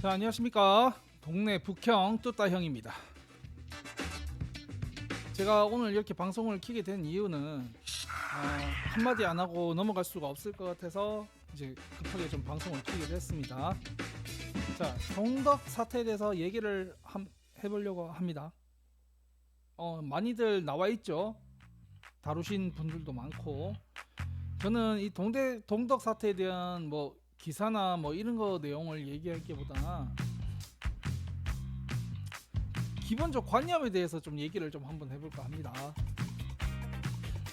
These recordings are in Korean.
자, 안녕하십니까. 동네 북형 뚜따형입니다. 제가 오늘 이렇게 방송을 키게 된 이유는 한마디 안 하고 넘어갈 수가 없을 것 같아서 이제 급하게 좀 방송을 키게 됐습니다. 자, 동덕 사태에 대해서 얘기를 해보려고 합니다. 많이들 나와 있죠. 다루신 분들도 많고. 저는 이 동덕 사태에 대한 뭐 기사나 뭐 이런 거 내용을 얘기할 게보다 기본적 관념에 대해서 좀 얘기를 좀 한번 해볼까 합니다.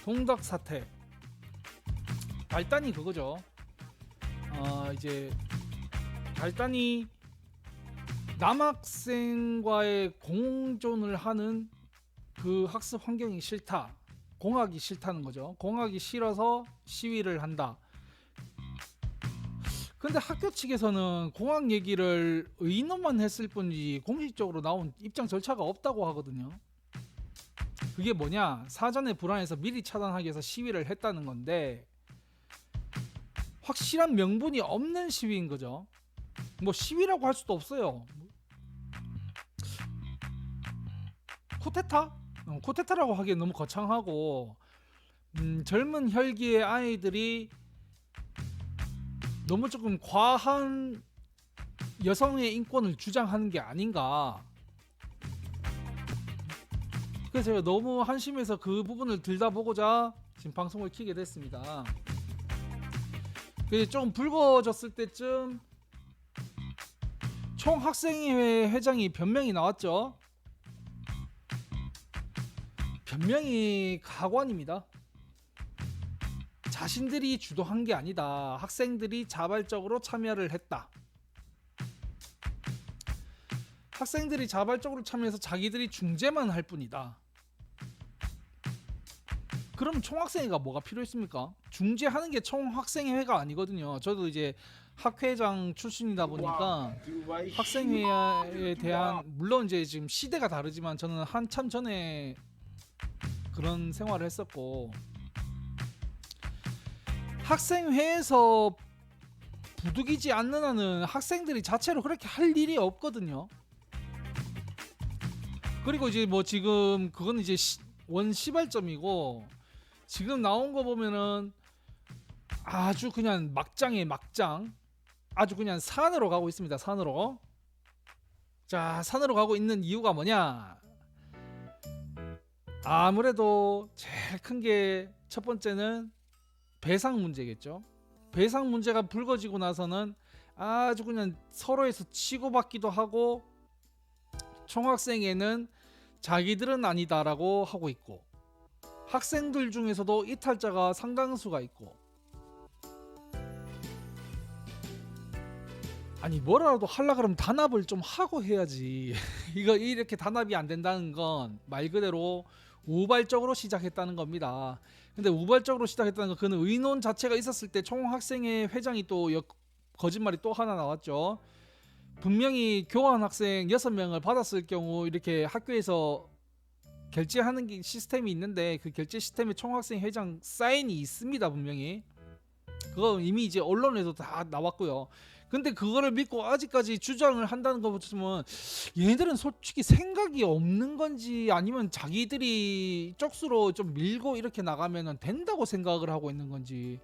동덕 사태 발단이 그거죠. 이제 발단이 남학생과의 공존을 하는 그 학습 환경이 싫다. 공학이 싫다는 거죠. 공학이 싫어서 시위를 한다. 근데 학교 측에서는 공학 얘기를 의논만 했을 뿐이지 공식적으로 나온 입장 절차가 없다고 하거든요. 그게 뭐냐? 사전에 불안해서 미리 차단하기 위해서 시위를 했다는 건데 확실한 명분이 없는 시위인 거죠. 뭐 시위라고 할 수도 없어요. 쿠데타? 쿠데타라고 하기엔 너무 거창하고 젊은 혈기의 아이들이 너무 조금 과한 여성의 인권을 주장하는 게 아닌가. 그래서 제가 너무 한심해서 그 부분을 들다보고자 지금 방송을 키게 됐습니다. 조금 불거졌을 때쯤 총학생회 회장이 변명이 나왔죠. 변명이 가관입니다. 자신들이 주도한 게 아니다. 학생들이 자발적으로 참여를 했다. 학생들이 자발적으로 참여해서 자기들이 중재만 할 뿐이다. 그럼 총학생회가 뭐가 필요했습니까? 중재하는 게 총학생회가 아니거든요. 저도 이제 학회장 출신이다 보니까 학생회에 대한 물론 이제 지금 시대가 다르지만 저는 한참 전에 그런 생활을 했었고 학생회에서 부득이지 않는 한은 학생들이 자체로 그렇게 할 일이 없거든요. 그리고 이제 뭐 지금 그건 이제 원시발점이고 지금 나온 거 보면은 아주 그냥 막장에 막장, 아주 그냥 산으로 가고 있습니다. 산으로. 자, 산으로 가고 있는 이유가 뭐냐? 아무래도 제일 큰 게 첫 번째는 배상 문제겠죠. 배상 문제가 불거지고 나서는 아주 그냥 서로에서 치고받기도 하고 총학생회는 자기들은 아니다라고 하고 있고 학생들 중에서도 이탈자가 상당수가 있고 아니 뭐라도 하려 그러면 단합을 좀 하고 해야지. 이거 이렇게 단합이 안 된다는 건 말 그대로 우발적으로 시작했다는 겁니다. 근데 우발적으로 시작했다는 건 그는 의논 자체가 있었을 때 총학생회 회장이 또 거짓말이 또 하나 나왔죠. 분명히 교환 학생 6명을 받았을 경우 이렇게 학교에서 결제하는 시스템이 있는데 그 결제 시스템에 총학생 회장 사인이 있습니다. 분명히 그거 이미 이제 언론에도 다 나왔고요. 근데 그거를 믿고 아직까지 주장을 한다는 거 보면 얘네들은 솔직히 생각이 없는 건지 아니면 자기들이 쪽수로 좀 밀고 이렇게 나가면 된다고 생각을 하고 있는 건지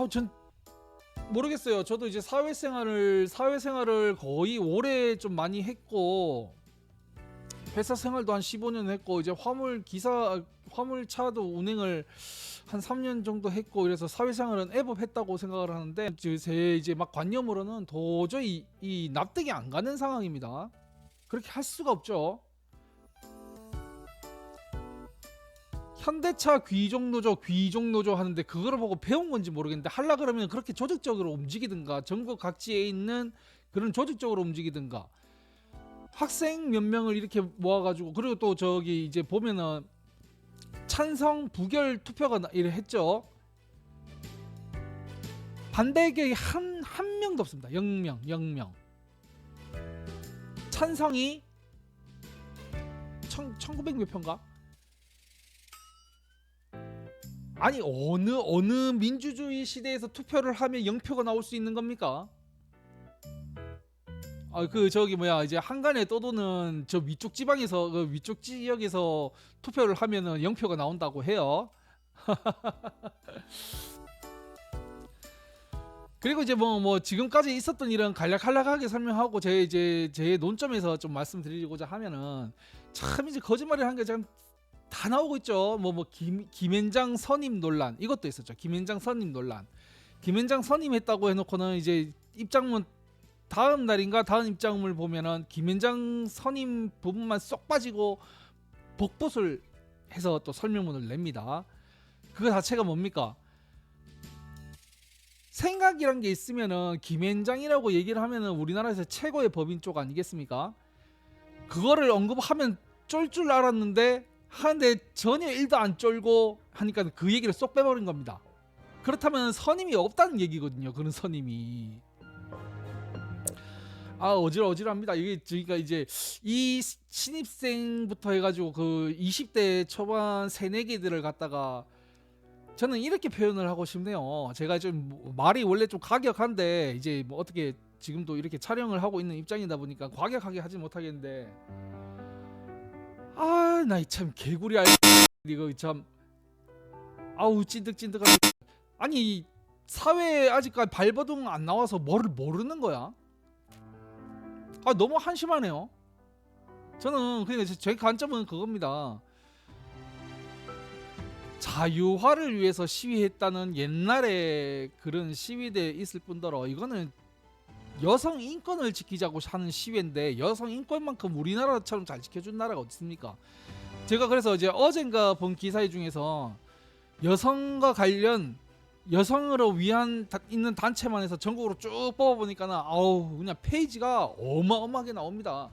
전 모르겠어요. 저도 이제 사회생활을 거의 오래 좀 많이 했고 회사 생활도 한 15년 했고 이제 화물차도 운행을 한 3년 정도 했고 이래서 사회생활은 애법했다고 생각을 하는데 제 이제 막 관념으로는 도저히 이 납득이 안 가는 상황입니다. 그렇게 할 수가 없죠. 현대차 귀족노조 하는데 그거를 보고 배운 건지 모르겠는데 하려 그러면 그렇게 조직적으로 움직이든가 전국 각지에 있는 그런 조직적으로 움직이든가 학생 몇 명을 이렇게 모아가지고 그리고 또 저기 이제 보면은 찬성 부결 투표가 이래 했죠. 반대 의견이 한 명도 없습니다. 0명. 찬성이 1900 몇 표인가? 아니 어느 민주주의 시대에서 투표를 하면 0표가 나올 수 있는 겁니까? 그 저기 뭐야 이제 한간에 떠도는 저 위쪽 지방에서 그 위쪽 지역에서 투표를 하면은 0표가 나온다고 해요. 그리고 이제 뭐 지금까지 있었던 일은 간략하게 설명하고 제 논점에서 좀 말씀드리고자 하면은 참 이제 거짓말을 한 게 지금 다 나오고 있죠. 김앤장 선임 논란 이것도 있었죠. 김앤장 선임 논란. 김앤장 선임했다고 해놓고는 이제 입장문 다음 날인가 다음 입장문을 보면은 김앤장 선임 부분만 쏙 빠지고 복붙을 해서 또 설명문을 냅니다. 그거 자체가 뭡니까? 생각이란 게 있으면은 김앤장이라고 얘기를 하면은 우리나라에서 최고의 법인 쪽 아니겠습니까? 그거를 언급하면 쫄 줄 알았는데 하는데 전혀 일도 안 쫄고 하니까 그 얘기를 쏙 빼버린 겁니다. 그렇다면 선임이 없다는 얘기거든요. 그런 선임이. 어지러합니다. 이게 저희가 이제 이 신입생부터 해가지고 그 20대 초반 새내기들을 갖다가 저는 이렇게 표현을 하고 싶네요. 제가 좀 말이 원래 좀 과격한데 이제 뭐 어떻게 지금도 이렇게 촬영을 하고 있는 입장이다 보니까 과격하게 하지 못하겠는데 나 참 개구리 이거 참 찐득찐득한 아니 사회에 아직까지 발버둥 안 나와서 뭐를 모르는 거야? 너무 한심하네요. 저는 그냥 제 관점은 그겁니다. 자유화를 위해서 시위했다는 옛날에 그런 시위대 있을 뿐더러 이거는 여성 인권을 지키자고 하는 시위인데 여성 인권만큼 우리나라처럼 잘 지켜준 나라가 어디 있습니까? 제가 그래서 이제 어젠가 본 기사 중에서 여성과 관련 여성으로 위한 있는 단체만 해서 전국으로 쭉 뽑아보니까는 그냥 페이지가 어마어마하게 나옵니다.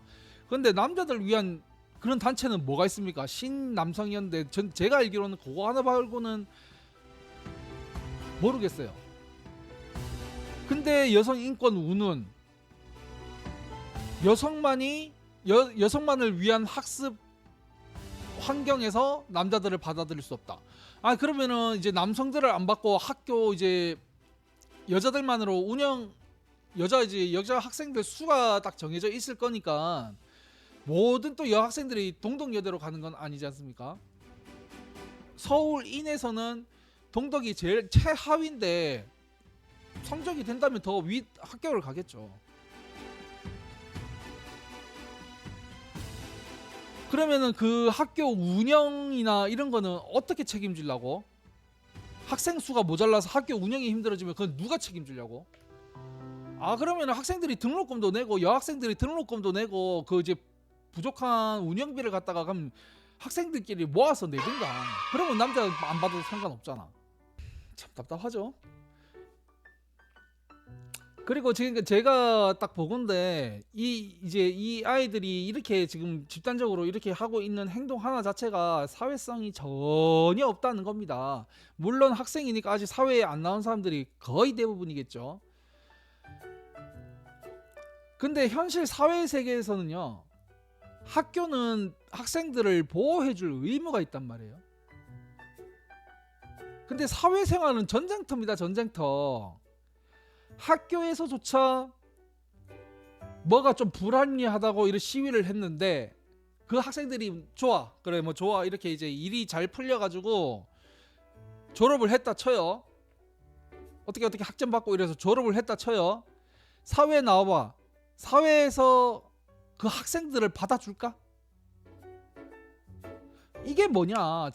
그런데 남자들 위한 그런 단체는 뭐가 있습니까? 신남성연대 제가 알기로는 그거 하나 말고는 모르겠어요. 근데 여성 인권 운운 여성만을 위한 학습 환경에서 남자들을 받아들일 수 없다. 그러면은 이제 남성들을 안 받고 학교 이제 여자들만으로 여자 학생들 수가 딱 정해져 있을 거니까 모든 또 여학생들이 동덕여대로 가는 건 아니지 않습니까? 서울 인에서는 동덕이 제일 최하위인데 성적이 된다면 더 위 학교를 가겠죠. 그러면은 그 학교 운영이나 이런 거는 어떻게 책임지려고? 학생 수가 모자라서 학교 운영이 힘들어지면 그건 누가 책임지려고? 그러면 학생들이 등록금도 내고 여학생들이 등록금도 내고 그 이제 부족한 운영비를 갖다가 그럼 학생들끼리 모아서 내든가. 그러면 남자 안 받아도 상관없잖아. 참 답답하죠. 그리고 지금 제가 딱 보건데 이 아이들이 이렇게 지금 집단적으로 이렇게 하고 있는 행동 하나 자체가 사회성이 전혀 없다는 겁니다. 물론 학생이니까 아직 사회에 안 나온 사람들이 거의 대부분이겠죠. 근데 현실 사회 세계에서는요, 학교는 학생들을 보호해줄 의무가 있단 말이에요. 근데 사회생활은 전쟁터입니다. 전쟁터. 학교에서조차 뭐가 좀 불합리하다고 이런 시위를 했는데 그 학생들이 좋아 이렇게 이제 일이 잘 풀려가지고 졸업을 했다 쳐요. 어떻게 학점 받고 이래서 졸업을 했다 쳐요. 사회에 나와봐. 사회에서 그 학생들을 받아줄까? 이게 뭐냐?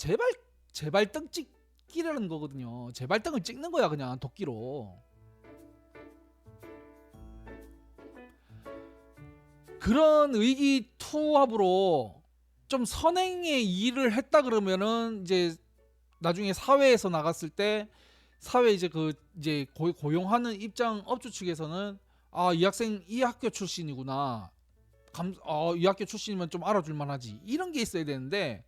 제발등 찍기라는 거거든요. 제발등을 찍는 거야 그냥 도끼로. 그런 의기투합으로 좀 선행의 일을 했다 그러면은 이제 나중에 사회에서 나갔을 때 사회 이제 고용하는 입장 업주 측에서는 이 학생 이 학교 출신이구나. 이 학교 출신이면 좀 알아줄 만하지. 이런 게 있어야 되는데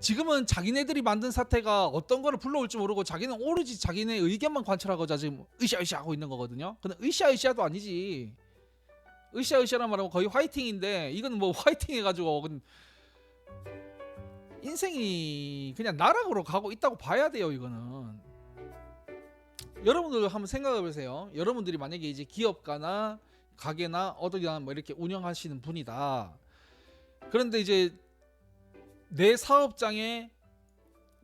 지금은 자기네들이 만든 사태가 어떤 거를 불러올지 모르고 자기는 오로지 자기네 의견만 관철하고자 지금 으쌰으쌰 하고 있는 거거든요. 근데 으쌰으쌰도 아니지. 으쌰으쌰란 말하면 거의 화이팅인데 이건 뭐 화이팅 해가지고 인생이 그냥 나락으로 가고 있다고 봐야 돼요. 이거는 여러분들 한번 생각해 보세요. 여러분들이 만약에 이제 기업가나 가게나 어디나 뭐 이렇게 운영하시는 분이다. 그런데 이제 내 사업장에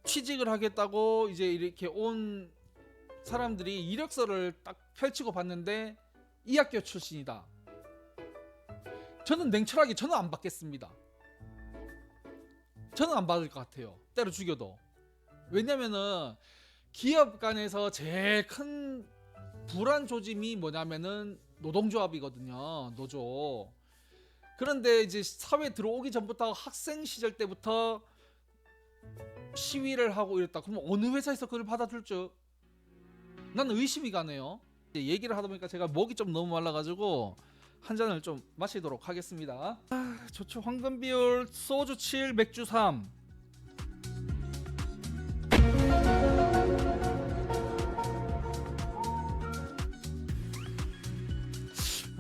취직을 하겠다고 이제 이렇게 온 사람들이 이력서를 딱 펼치고 봤는데 이 학교 출신이다. 저는 냉철하게 저는 안 받겠습니다. 저는 안 받을 것 같아요. 때려 죽여도. 왜냐면은 기업 간에서 제일 큰 불안 조짐이 뭐냐면은 노동조합이거든요. 노조. 그런데 이제 사회 들어오기 전부터 학생 시절 때부터 시위를 하고 이랬다. 그러면 어느 회사에서 그걸 받아줄 줄? 난 의심이 가네요. 얘기를 하다 보니까 제가 목이 좀 너무 말라가지고 한 잔을 좀 마시도록 하겠습니다. 좋죠. 황금 비율 소주 7, 맥주 3.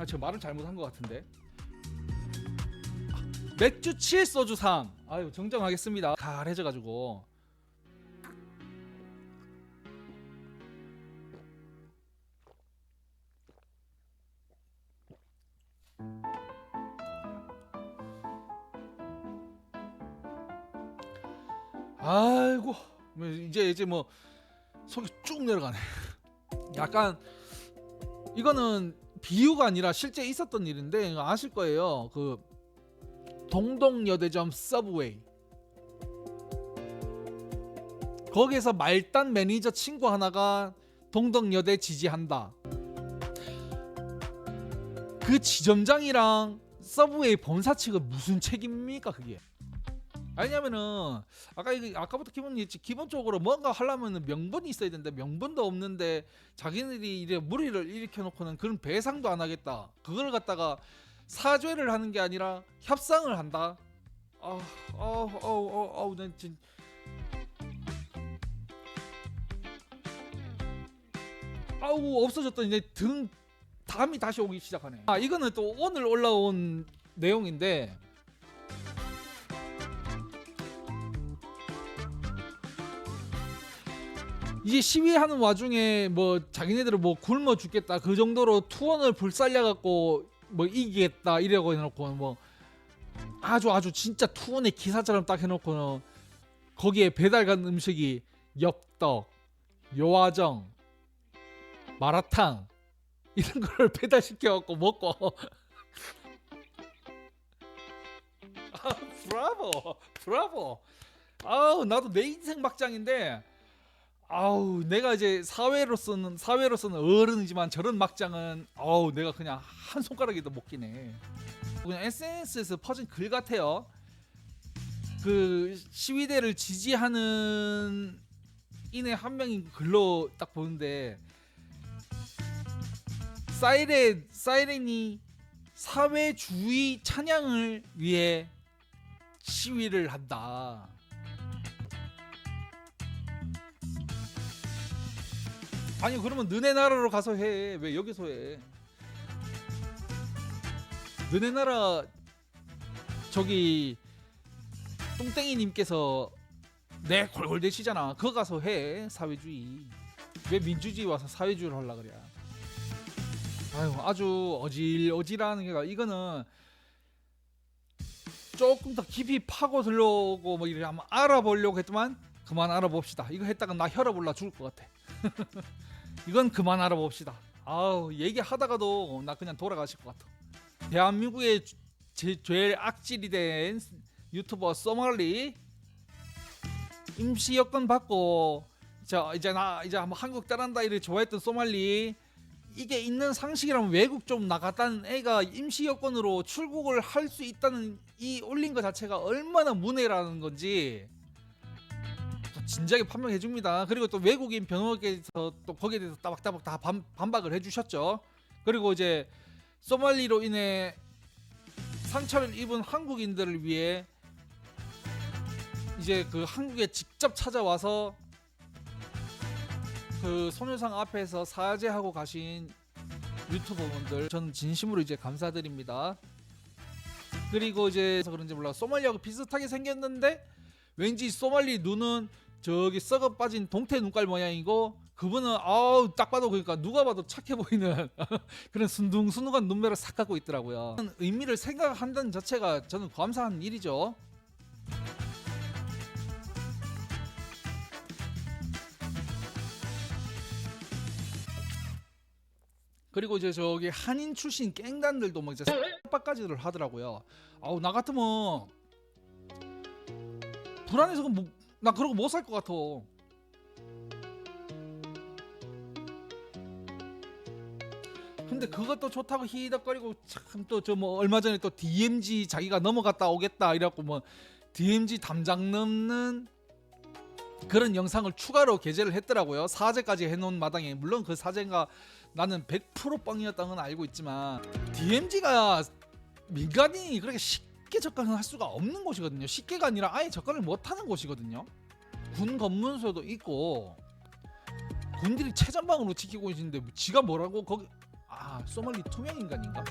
저 말을 잘못한 것 같은데. 맥주 7, 소주 3. 아유, 정정하겠습니다. 가을해져가지고. 아이고, 이제 뭐 속이 쭉 내려가네. 약간 이거는 비유가 아니라 실제 있었던 일인데 이거 아실 거예요. 그 동동여대점 서브웨이, 거기에서 말단 매니저 친구 하나가 동덕여대 지지한다. 그 지점장이랑 서브웨이 본사 측은 무슨 책임입니까 그게? 아니냐면은 아까부터 기본적으로 뭔가 하려면 명분이 있어야 되는데 명분도 없는데 자기네들이 이래 무리를 일으켜 놓고는 그런 배상도 안 하겠다. 그걸 갖다가 사죄를 하는 게 아니라 협상을 한다. 난 진. 없어졌더니 이제 담이 다시 오기 시작하네. 이거는 또 오늘 올라온 내용인데. 이제 시위하는 와중에 뭐 자기네들은 뭐 굶어 죽겠다 그 정도로 투혼을 불살려 갖고 뭐 이기겠다 이러고 해놓고 뭐 아주 진짜 투혼의 기사처럼 딱 해놓고는 거기에 배달 간 음식이 엽떡, 요아정, 마라탕 이런 걸 배달시켜 갖고 먹고. 브라보. 나도 내 인생 막장인데. 내가 이제 사회로서는 어른이지만 저런 막장은 내가 그냥 한 손가락에도 못 끼네. 그냥 SNS에서 퍼진 글 같아요. 그 시위대를 지지하는 인의 한 명인 글로 딱 보는데 사이렌이 사회주의 찬양을 위해 시위를 한다. 아니 그러면 너네 나라로 가서 해. 왜 여기서 해? 너네 나라 저기 똥땡이님께서 내 골골대시잖아. 그거 가서 해. 사회주의. 왜 민주주의 와서 사회주의를 하려 그래? 아주 어질어질한 게 이거는 조금 더 깊이 파고 들려오고 뭐 이렇게 한번 알아보려고 했더만 그만 알아봅시다. 이거 했다가 나 혈압 올라 죽을 것 같아. 이건 그만 알아봅시다. 얘기하다가도 나 그냥 돌아가실 것 같아. 대한민국의 제일 악질이 된 유튜버 소말리 임시 여권 받고 이제 한번 한국 떠난다 이렇게 좋아했던 소말리, 이게 있는 상식이라면 외국 좀 나갔다는 애가 임시 여권으로 출국을 할 수 있다는 이 올린 것 자체가 얼마나 문해라는 건지 진작에 판명해 줍니다. 그리고 또 외국인 변호사께서 또 거기에 대해서 따박따박 다 반박을 해주셨죠. 그리고 이제 소말리로 인해 상처를 입은 한국인들을 위해 이제 그 한국에 직접 찾아와서 그 손해상 앞에서 사죄하고 가신 유튜버분들 저는 진심으로 이제 감사드립니다. 그리고 이제 그런지 몰라 소말리하고 비슷하게 생겼는데 왠지 소말리 눈은 저기 썩어 빠진 동태 눈깔 모양이고 그분은 아우 딱 봐도 그러니까 누가 봐도 착해 보이는 그런 순둥순둥한 눈매를 싹 갖고 있더라고요. 의미를 생각한다는 자체가 저는 감사한 일이죠. 그리고 이제 저기 한인 출신 깽단들도 뭐 이제 빡까지를 하더라고요. 아우 나 같으면 불안해서 나 그러고 못 살 것 같아. 근데 그것도 좋다고 히덕거리고 참 또 저 뭐 얼마 전에 또 DMZ 자기가 넘어갔다 오겠다 이래갖고 뭐 DMZ 담장 넘는 그런 영상을 추가로 게재를 했더라고요. 사제까지 해놓은 마당에 물론 그 사제가 나는 100% 뻥이었다는 건 알고 있지만 DMZ가 민간인이 그렇게 쉽게 접근할 수가 없는 곳이거든요. 쉽게가 아니라 아예 접근을 못하는 곳이거든요. 군 검문소도 있고 군들이 최전방으로 지키고 있는데 지가 뭐라고 거기 소멀리 투명인간인가?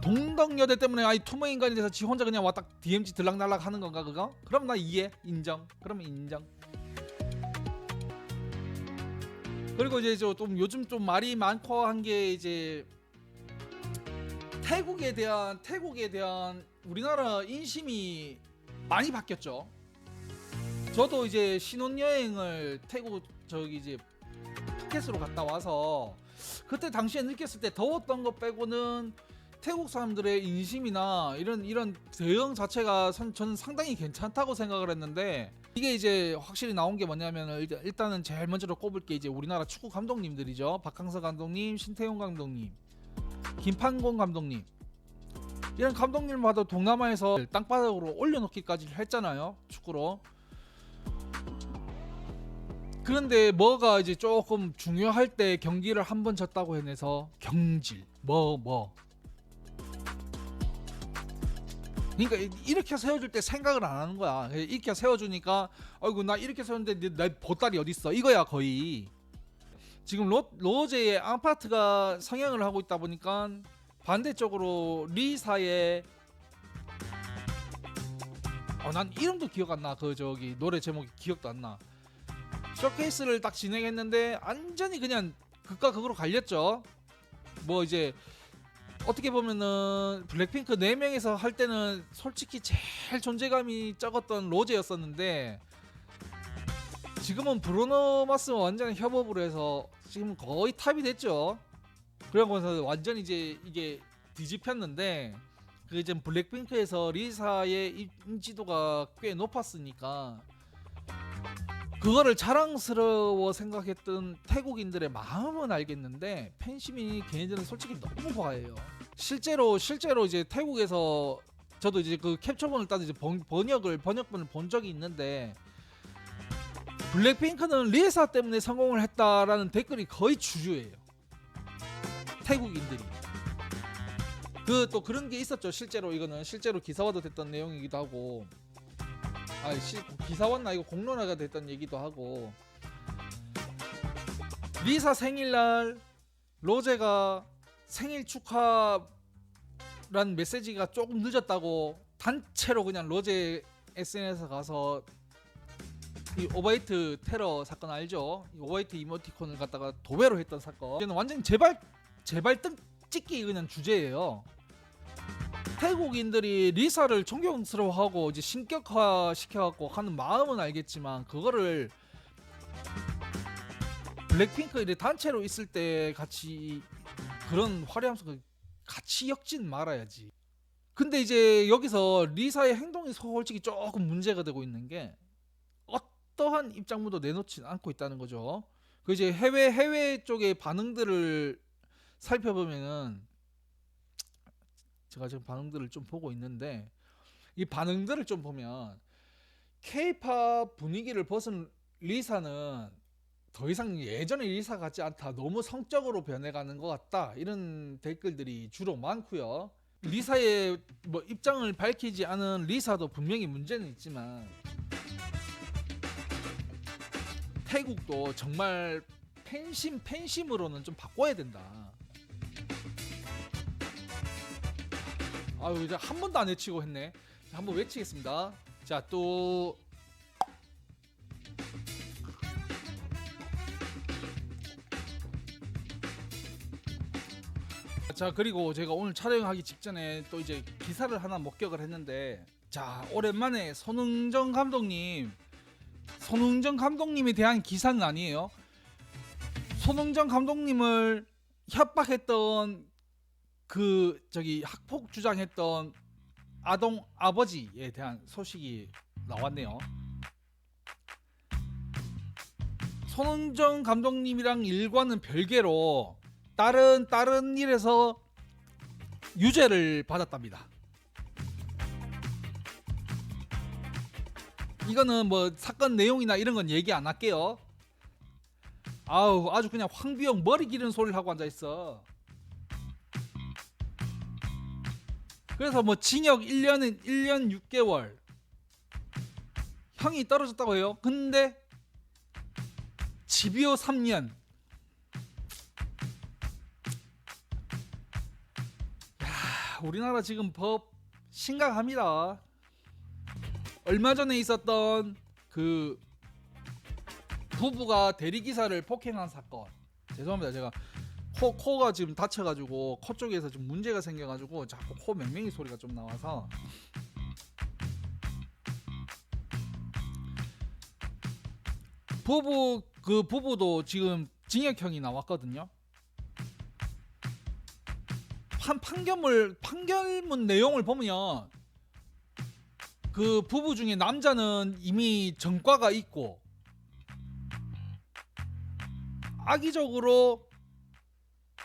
동덕여대 때문에 아이 투명인간이 돼서 지 혼자 그냥 왔다 DMZ 들락날락 하는 건가 그거? 그럼 나 이해 인정. 그러면 인정. 그리고 이제 좀 요즘 좀 말이 많고 한 게 이제 태국에 대한 우리나라 인심이 많이 바뀌었죠. 저도 이제 신혼여행을 태국 저기 이제 푸켓으로 갔다 와서 그때 당시에 느꼈을 때 더웠던 거 빼고는 태국 사람들의 인심이나 이런 대응 자체가 저는 상당히 괜찮다고 생각을 했는데 이게 이제 확실히 나온 게 뭐냐면 일단은 제일 먼저로 꼽을 게 이제 우리나라 축구 감독님들이죠. 박항서 감독님, 신태용 감독님, 김판곤 감독님 이런 감독님마다 동남아에서 땅바닥으로 올려놓기까지 했잖아요. 축구로. 그런데 뭐가 이제 조금 중요할 때 경기를 한 번 졌다고 해내서 경질 그러니까 이렇게 세워줄 때 생각을 안 하는 거야. 이렇게 세워주니까 아이고 나 이렇게 세웠는데 내 보따리 어딨어 이거야 거의. 지금 로제의 아파트가 성행을 하고 있다 보니까 반대쪽으로 리사의 난 이름도 기억 안 나. 그 저기 노래 제목이 기억도 안 나. 쇼케이스를 딱 진행했는데 완전히 그냥 극과 극으로 갈렸죠. 뭐 이제 어떻게 보면은 블랙핑크 4명에서 할 때는 솔직히 제일 존재감이 적었던 로제였었는데 지금은 브루노 마스와 완전히 협업을 해서 지금 거의 탑이 됐죠. 그러고서 완전히 이제 이게 뒤집혔는데 그 이제 블랙핑크에서 리사의 인지도가 꽤 높았으니까 그거를 자랑스러워 생각했던 태국인들의 마음은 알겠는데 팬심이 걔네들은 솔직히 너무 과해요. 실제로 이제 태국에서 저도 이제 그 캡처본을 따서 이제 번역본을 본 적이 있는데 블랙핑크는 리사 때문에 성공을 했다라는 댓글이 거의 주주예요. 태국인들이. 그 또 그런 게 있었죠. 실제로 이거는 실제로 기사화도 됐던 내용이기도 하고. 기사왔나 이거 공론화가 됐던 얘기도 하고 리사 생일날 로제가 생일 축하란 메시지가 조금 늦었다고 단체로 그냥 로제 SNS에 가서 이 오바이트 테러 사건 알죠? 이 오바이트 이모티콘을 갖다가 도배로 했던 사건 이는 완전 제발등 찍기 그냥 주제예요. 태국인들이 리사를 존경스러워하고 이제 신격화 시켜갖고 하는 마음은 알겠지만 그거를 블랙핑크 이래 단체로 있을 때 같이 그런 화려함 속에 같이 엮진 말아야지. 근데 이제 여기서 리사의 행동이 솔직히 조금 문제가 되고 있는 게 어떠한 입장문도 내놓지 않고 있다는 거죠. 그 이제 해외 쪽의 반응들을 살펴보면은 제가 지금 반응들을 좀 보고 있는데 이 반응들을 좀 보면 K-팝 분위기를 벗은 리사는 더 이상 예전의 리사 같지 않다. 너무 성적으로 변해가는 것 같다. 이런 댓글들이 주로 많고요. 리사의 뭐 입장을 밝히지 않은 리사도 분명히 문제는 있지만 태국도 정말 팬심으로는 좀 바꿔야 된다. 아유 이제 한 번도 안 외치고 했네. 한번 외치겠습니다. 자 또 자, 그리고 제가 오늘 촬영하기 직전에 또 이제 기사를 하나 목격을 했는데, 자, 오랜만에 손흥정 감독님에 대한 기사는 아니에요. 손흥정 감독님을 협박했던 그 저기 학폭 주장했던 아동 아버지에 대한 소식이 나왔네요. 손흥정 감독님이랑 일과는 별개로 다른 일에서 유죄를 받았답니다. 이거는 뭐 사건 내용이나 이런 건 얘기 안 할게요. 아우, 아주 그냥 황비영 머리 기른 소리를 하고 앉아 있어. 그래서 뭐 징역 1년 6개월 형이 떨어졌다고 해요. 근데 집요 3년. 야, 우리나라 지금 법 심각합니다. 얼마 전에 있었던 그 부부가 대리기사를 폭행한 사건. 죄송합니다. 제가 코가 지금 다쳐가지고 코 쪽에서 좀 문제가 생겨가지고 자꾸 코 맹맹이 소리가 좀 나와서. 부부도 지금 징역형이 나왔거든요. 판결문 내용을 보면 그 부부 중에 남자는 이미 전과가 있고 악의적으로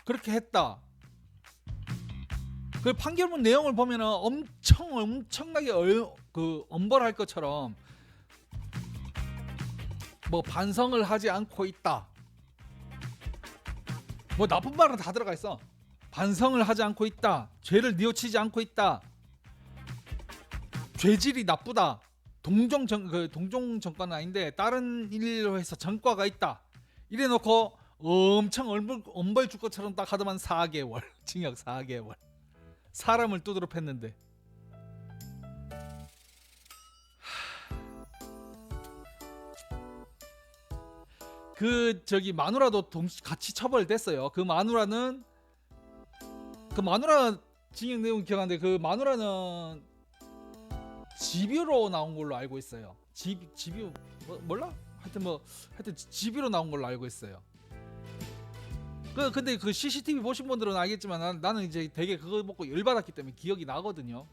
그렇게 했다. 그 판결문 내용을 보면은 엄청나게 엄벌할 것처럼 뭐 반성을 하지 않고 있다. 뭐 나쁜 말은 다 들어가 있어. 반성을 하지 않고 있다. 죄를 뉘우치지 않고 있다. 죄질이 나쁘다. 동종 정과는 아닌데 다른 일로 해서 전과가 있다. 이래놓고 엄청 엄벌 줄 것처럼 딱 하더만 4개월 징역 4개월. 사람을 두드러 팼는데. 그 저기 마누라도 같이 처벌됐어요. 그 마누라 징역 내용 기억하는데 그 마누라는 집유로 나온 걸로 알고 있어요. 집유 몰라? 하여튼 집유로 나온 걸로 알고 있어요. 근데 그 CCTV 보신 분들은 알겠지만 나는 이제 되게 그거 먹고 열받았기 때문에 기억이 나거든요.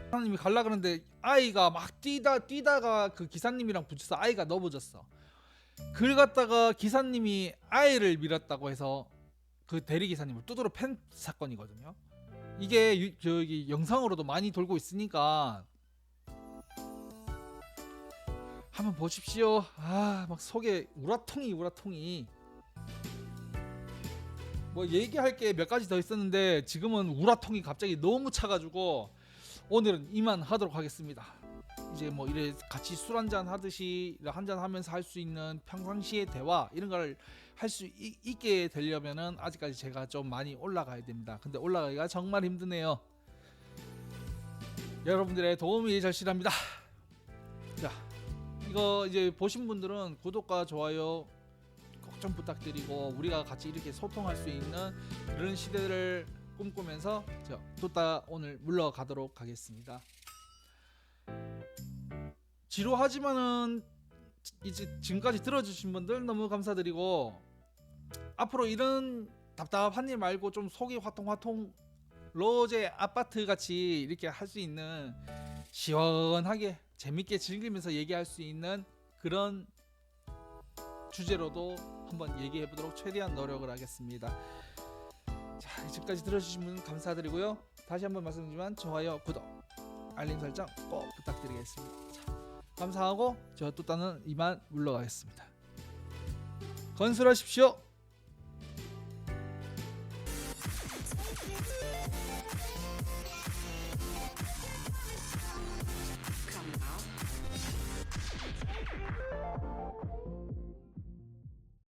기사님이 갈라 그러는데 아이가 막 뛰다가 그 기사님이랑 부딪혀서 아이가 넘어졌어. 그걸 갖다가 기사님이 아이를 밀었다고 해서 그 대리기사님을 두드러 팬 사건이거든요. 이게 저기 영상으로도 많이 돌고 있으니까 한번 보십시오. 막 속에 우라통이 뭐 얘기할 게 몇 가지 더 있었는데 지금은 우라통이 갑자기 너무 차가지고 오늘은 이만 하도록 하겠습니다. 이제 뭐 이래 같이 술 한잔 하듯이 한잔 하면서 할 수 있는 평상시의 대화 이런 걸 할 수 있게 되려면은 아직까지 제가 좀 많이 올라가야 됩니다. 근데 올라가기가 정말 힘드네요. 여러분들의 도움이 절실합니다. 자, 이거 이제 보신 분들은 구독과 좋아요 꼭 좀 부탁드리고 우리가 같이 이렇게 소통할 수 있는 그런 시대를 꿈꾸면서 뚜따 오늘 물러가도록 하겠습니다. 지루하지만은 이제 지금까지 들어주신 분들 너무 감사드리고 앞으로 이런 답답한 일 말고 좀 속이 화통화통 로제 아파트 같이 이렇게 할 수 있는 시원하게 재밌게 즐기면서 얘기할 수 있는 그런 주제로도 한번 얘기해 보도록 최대한 노력을 하겠습니다. 자, 지금까지 들어주신 분 감사드리고요. 다시 한번 말씀드리지만 좋아요, 구독, 알림 설정 꼭 부탁드리겠습니다. 자, 감사하고 저 뚜따는 이만 물러가겠습니다. 건술하십시오.